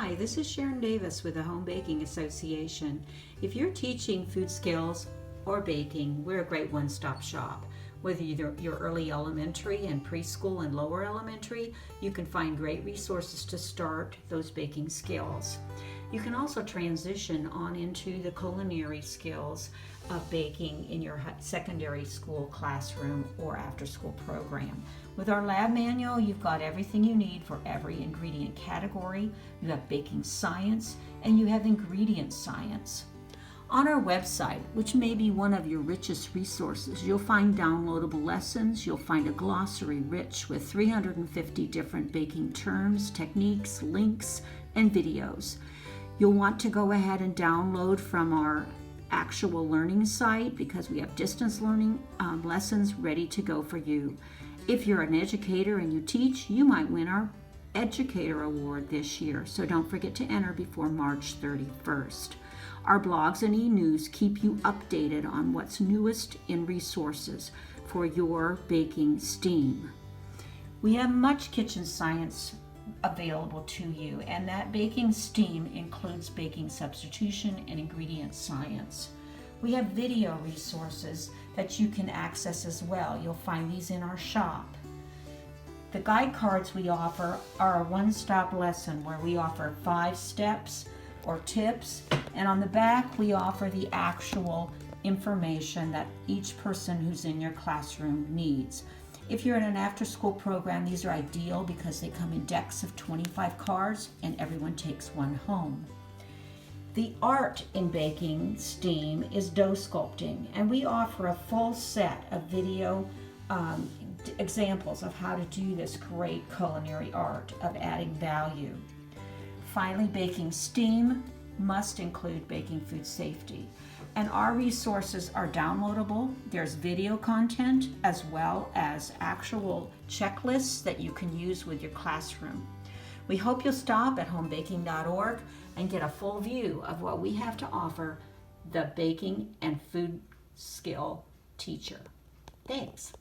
Hi, this is Sharon Davis with the Home Baking Association. If you're teaching food skills or baking, we're a great one-stop shop. Whether you're early elementary and preschool and lower elementary, you can find great resources to start those baking skills. You can also transition on into the culinary skills of baking in your secondary school classroom or after-school program. With our lab manual, you've got everything you need for every ingredient category. You have baking science and you have ingredient science. On our website, which may be one of your richest resources, you'll find downloadable lessons. You'll find a glossary rich with 350 different baking terms, techniques, links, and videos. You'll want to go ahead and download from our actual learning site because we have distance learning lessons ready to go for you. If you're an educator and you teach, you might win our Educator Award this year, so don't forget to enter before March 31st. Our blogs and e-news keep you updated on what's newest in resources for your baking STEAM. We have much kitchen science available to you, and that baking STEAM includes baking substitution and ingredient science. We have video resources that you can access as well. You'll find these in our shop. The guide cards we offer are a one-stop lesson where we offer 5 steps or tips, and on the back we offer the actual information that each person who's in your classroom needs. If you're in an after-school program, these are ideal because they come in decks of 25 cards and everyone takes one home. The art in baking STEAM is dough sculpting, and we offer a full set of video examples of how to do this great culinary art of adding value. Finally, baking STEAM must include baking food safety. And our resources are downloadable. There's video content as well as actual checklists that you can use with your classroom. We hope you'll stop at homebaking.org and get a full view of what we have to offer the baking and food skill teacher. Thanks.